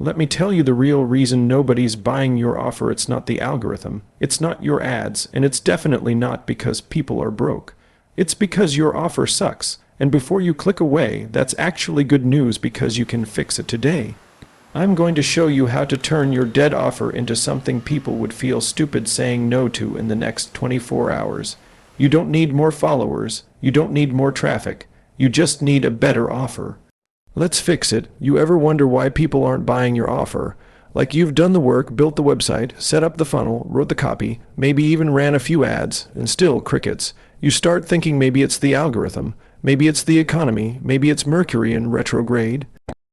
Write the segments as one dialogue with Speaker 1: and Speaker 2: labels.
Speaker 1: Let me tell you the real reason nobody's buying your offer. It's not the algorithm, it's not your ads, and it's definitely not because people are broke. It's because your offer sucks, and before you click away, that's actually good news because you can fix it today. I'm going to show you how to turn your dead offer into something people would feel stupid saying no to in the next 24 hours. You don't need more followers, you don't need more traffic, you just need a better offer. Let's fix it. You ever wonder why people aren't buying your offer? Like you've done the work, built the website, set up the funnel, wrote the copy, maybe even ran a few ads, and still crickets. You start thinking maybe it's the algorithm, maybe it's the economy, maybe it's Mercury in retrograde.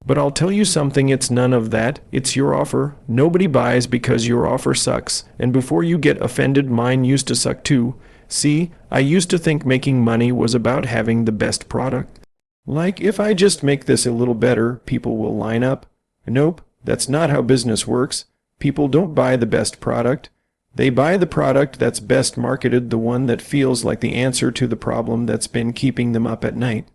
Speaker 1: But I'll tell you something, it's none of that. It's your offer. Nobody buys because your offer sucks. And before you get offended, mine used to suck too. See, I used to think making money was about having the best product. Like, if I just make this a little better, people will line up. Nope, that's not how business works. People don't buy the best product. They buy the product that's best marketed, the one that feels like the answer to the problem that's been keeping them up at night.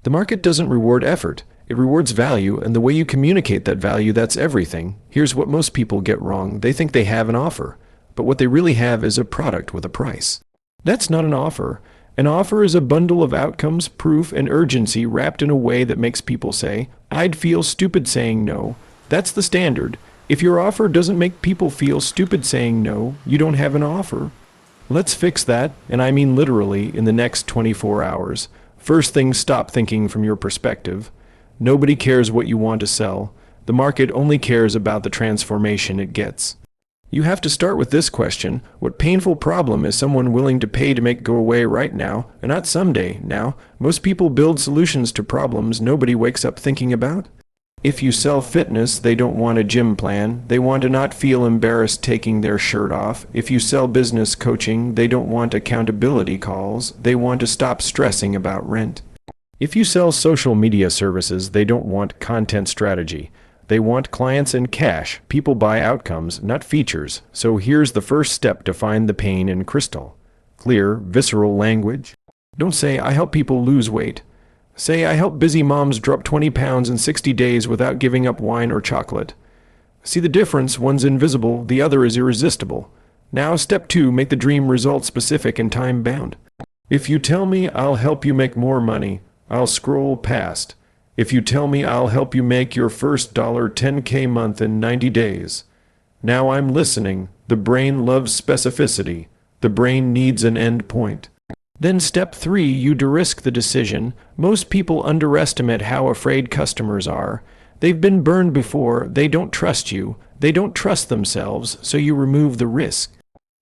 Speaker 1: The market doesn't reward effort. It rewards value, and the way you communicate that value, that's everything. Here's what most people get wrong. They think they have an offer, but what they really have is a product with a price. That's not an offer. An offer is a bundle of outcomes, proof, and urgency wrapped in a way that makes people say, I'd feel stupid saying no. That's the standard. If your offer doesn't make people feel stupid saying no, you don't have an offer. Let's fix that, and I mean literally, in the next 24 hours. First thing, stop thinking from your perspective. Nobody cares what you want to sell. The market only cares about the transformation it gets. You have to start with this question: what painful problem is someone willing to pay to make go away right now, and not someday? Now, most people build solutions to problems nobody wakes up thinking about. If you sell fitness, they don't want a gym plan. They want to not feel embarrassed taking their shirt off. If you sell business coaching, they don't want accountability calls. They want to stop stressing about rent. If you sell social media services, they don't want content strategy. They want clients and cash. People buy outcomes, not features. So here's the first step to find the pain in crystal clear, visceral language. Don't say, I help people lose weight. Say, I help busy moms drop 20 pounds in 60 days without giving up wine or chocolate. See the difference? One's invisible, the other is irresistible. Now, step 2, make the dream result specific and time-bound. If you tell me I'll help you make more money, I'll scroll past. If you tell me I'll help you make your first $10K month in 90 days. Now I'm listening. The brain loves specificity. The brain needs an end point. Then step 3, you de-risk the decision. Most people underestimate how afraid customers are. They've been burned before. They don't trust you. They don't trust themselves, so you remove the risk.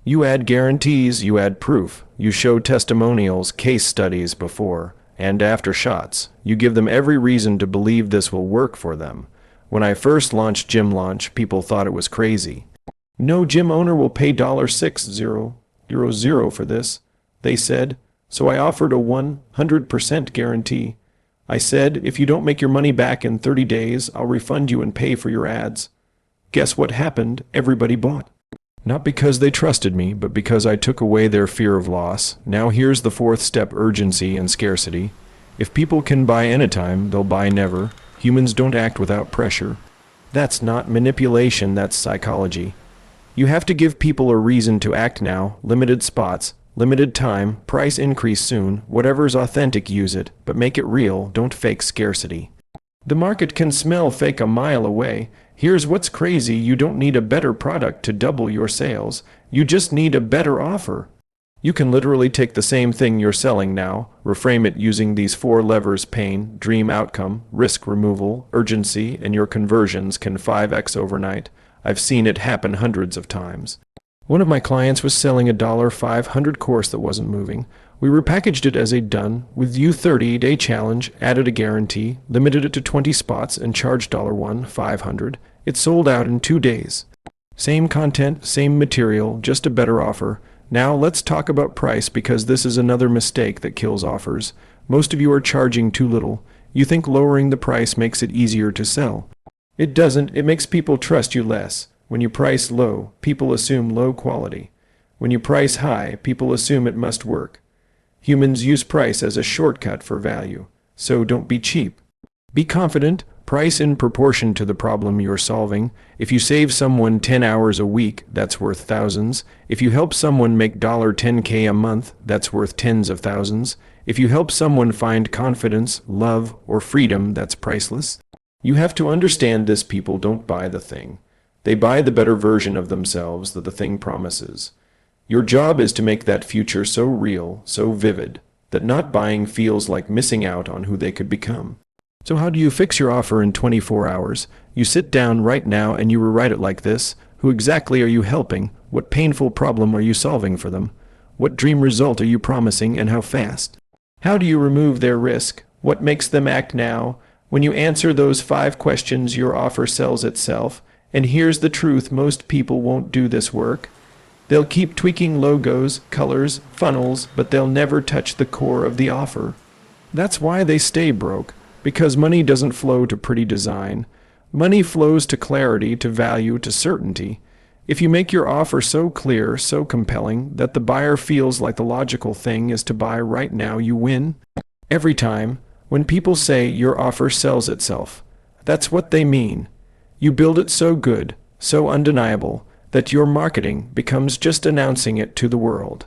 Speaker 1: You add guarantees, you add proof. You show testimonials, case studies before and after shots. You give them every reason to believe this will work for them. When I first launched Gym Launch, people thought it was crazy. No gym owner will pay $600 for this, they said. So I offered a 100% guarantee. I said, if you don't make your money back in 30 days, I'll refund you and pay for your ads. Guess what happened? Everybody bought. Not because they trusted me, but because I took away their fear of loss. Now here's the 4th step: urgency and scarcity. If people can buy anytime, they'll buy never. Humans don't act without pressure. That's not manipulation, that's psychology. You have to give people a reason to act now. Limited spots, limited time, price increase soon. Whatever's authentic, use it, but make it real. Don't fake scarcity. The market can smell fake a mile away. Here's what's crazy: you don't need a better product to double your sales. You just need a better offer. You can literally take the same thing you're selling now, reframe it using these 4 levers: pain, dream outcome, risk removal, urgency, and your conversions can 5x overnight. I've seen it happen hundreds of times. One of my clients was selling a $500 course that wasn't moving. We repackaged it as a done with you 30-day challenge, added a guarantee, limited it to 20 spots, and charged $500. It sold out in 2 days. Same content, same material, just a better offer. Now let's talk about price, because this is another mistake that kills offers. Most of you are charging too little. You think lowering the price makes it easier to sell. It doesn't. It makes people trust you less. When you price low, people assume low quality. When you price high, people assume it must work. Humans use price as a shortcut for value. So don't be cheap. Be confident. Price in proportion to the problem you're solving. If you save someone 10 hours a week, that's worth thousands. If you help someone make $10K a month, that's worth tens of thousands. If you help someone find confidence, love, or freedom, that's priceless. You have to understand this: people don't buy the thing. They buy the better version of themselves that the thing promises. Your job is to make that future so real, so vivid, that not buying feels like missing out on who they could become. So how do you fix your offer in 24 hours? You sit down right now and you rewrite it like this. Who exactly are you helping? What painful problem are you solving for them? What dream result are you promising, and how fast? How do you remove their risk? What makes them act now? When you answer those 5 questions, your offer sells itself. And here's the truth: most people won't do this work. They'll keep tweaking logos, colors, funnels, but they'll never touch the core of the offer. That's why they stay broke. Because money doesn't flow to pretty design. Money flows to clarity, to value, to certainty. If you make your offer so clear, so compelling, that the buyer feels like the logical thing is to buy right now, you win. Every time, when people say your offer sells itself, that's what they mean. You build it so good, so undeniable, that your marketing becomes just announcing it to the world.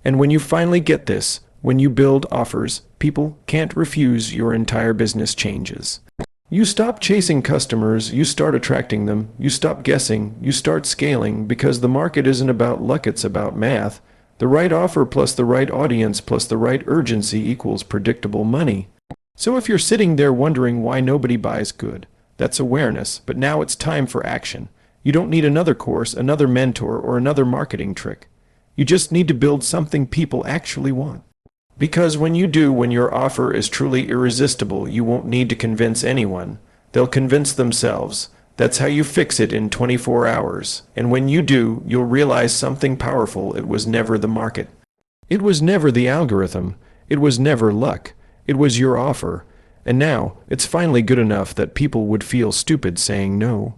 Speaker 1: And when you finally get this, when you build offers people can't refuse, your entire business changes. You stop chasing customers, you start attracting them. You stop guessing, you start scaling, because the market isn't about luck, it's about math. The right offer plus the right audience plus the right urgency equals predictable money. So if you're sitting there wondering why nobody buys good, that's awareness, but now it's time for action. You don't need another course, another mentor, or another marketing trick. You just need to build something people actually want. Because when you do, when your offer is truly irresistible, you won't need to convince anyone. They'll convince themselves. That's how you fix it in 24 hours. And when you do, you'll realize something powerful: it was never the market. It was never the algorithm. It was never luck. It was your offer. And now, it's finally good enough that people would feel stupid saying no.